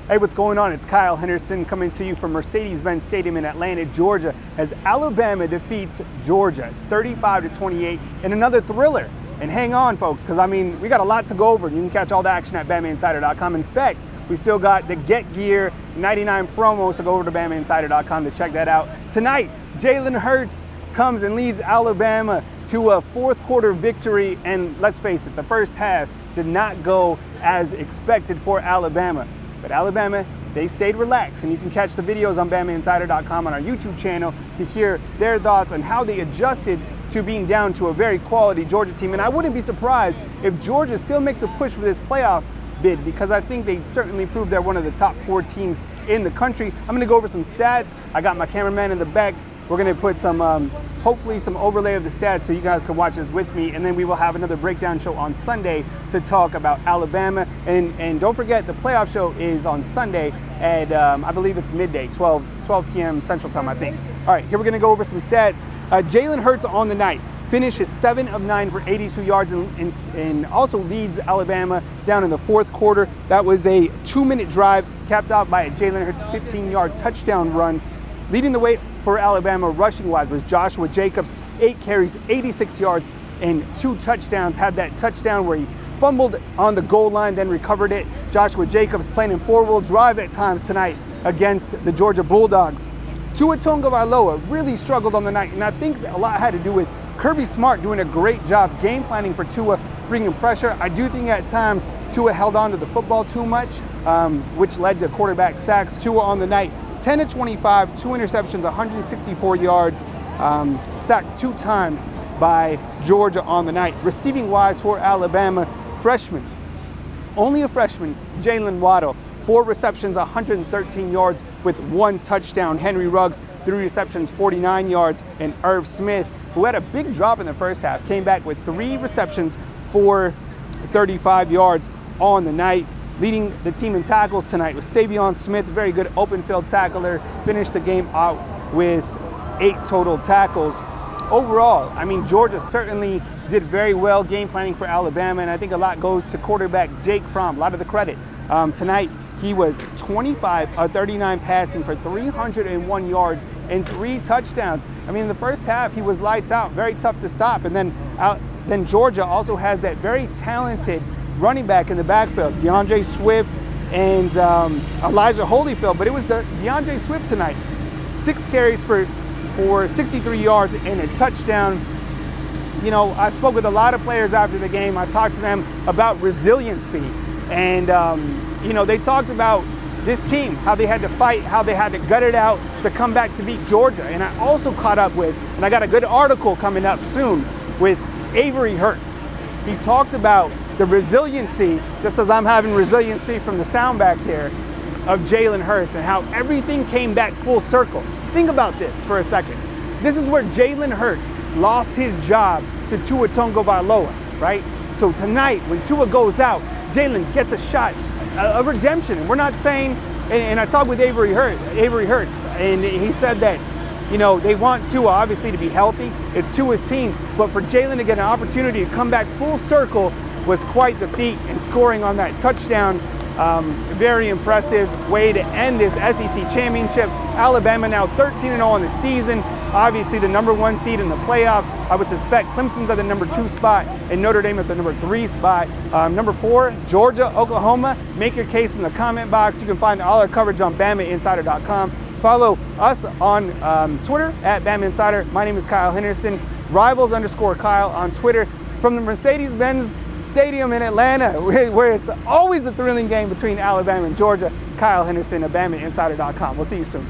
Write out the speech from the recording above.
Hey, what's going on? It's Kyle Henderson coming to you from Mercedes-Benz Stadium in Atlanta, Georgia, as Alabama defeats Georgia 35-28 in another thriller. And hang on, folks, because I mean, we got a lot to go over. You can catch all the action at BamaInsider.com. In fact, we still got the Get Gear 99 promo, so go over to BamaInsider.com to check that out. Tonight, Jalen Hurts comes and leads Alabama to a fourth quarter victory, and let's face it, the first half did not go as expected for Alabama. But Alabama, they stayed relaxed, and you can catch the videos on BamaInsider.com on our YouTube channel to hear their thoughts on how they adjusted to being down to a very quality Georgia team. And I wouldn't be surprised if Georgia still makes a push for this playoff bid, because I think they certainly proved they're one of the top 4 teams in the country. I'm going to go over some stats. I got my cameraman in the back. We're going to put some, hopefully some overlay of the stats so you guys can watch this with me, and then we will have another breakdown show on Sunday to talk about Alabama. And don't forget, the playoff show is on Sunday at, I believe it's midday, 12 p.m. Central Time, I think. All right, here we're going to go over some stats. Jalen Hurts on the night finishes 7 of 9 for 82 yards and also leads Alabama down in the fourth quarter. That was a 2-minute drive capped out by a Jalen Hurts 15-yard touchdown run. Leading the way for Alabama rushing-wise was Joshua Jacobs, 8 carries, 86 yards, and 2 touchdowns. Had that touchdown where he fumbled on the goal line, then recovered it. Joshua Jacobs playing in 4-wheel drive at times tonight against the Georgia Bulldogs. Tua Tagovailoa really struggled on the night, and I think a lot had to do with Kirby Smart doing a great job game planning for Tua, bringing pressure. I do think at times Tua held on to the football too much, which led to quarterback sacks. Tua on the night, 10 of 25, 2 interceptions, 164 yards, sacked 2 times by Georgia on the night. Receiving wise for Alabama, only a freshman, Jaylen Waddle, 4 receptions, 113 yards with 1 touchdown. Henry Ruggs, 3 receptions, 49 yards. And Irv Smith, who had a big drop in the first half, came back with 3 receptions for 35 yards on the night. Leading the team in tackles tonight was Savion Smith, a very good open field tackler, finished the game out with 8 total tackles. Overall, I mean, Georgia certainly did very well game planning for Alabama, and I think a lot goes to quarterback Jake Fromm, a lot of the credit. Tonight, he was 25 of 39 passing for 301 yards and 3 touchdowns. I mean, in the first half, he was lights out, very tough to stop. And then Georgia also has that very talented running back in the backfield, DeAndre Swift and Elijah Holyfield. But it was DeAndre Swift tonight, 6 carries for 63 yards and a touchdown. You know, I spoke with a lot of players after the game. I talked to them about resiliency. And, you know, they talked about this team, how they had to fight, how they had to gut it out to come back to beat Georgia. And I also caught up with, and I got a good article coming up soon, with Avery Hurts. He talked about the resiliency, just as I'm having resiliency from the sound back here, of Jalen Hurts and how everything came back full circle. Think about this for a second. This is where Jalen Hurts lost his job to Tua Tagovailoa, right? So tonight, when Tua goes out, Jalen gets a shot, a redemption. And we're not saying, and I talked with Avery Hurts, and he said that, you know, they want Tua obviously to be healthy. It's Tua's team, but for Jalen to get an opportunity to come back full circle was quite the feat, and scoring on that touchdown, very impressive way to end this SEC championship. Alabama now 13-0 in the season, obviously the number 1 seed in the playoffs. I would suspect Clemson's at the number 2 spot and Notre Dame at the number 3 spot. Number 4, Georgia, Oklahoma. Make your case in the comment box. You can find all our coverage on BamaInsider.com. Follow us on Twitter at BamaInsider. My name is Kyle Henderson, Rivals_Kyle on Twitter, from the Mercedes-Benz Stadium in Atlanta, where it's always a thrilling game between Alabama and Georgia. Kyle Henderson at BamaInsider.com. We'll see you soon.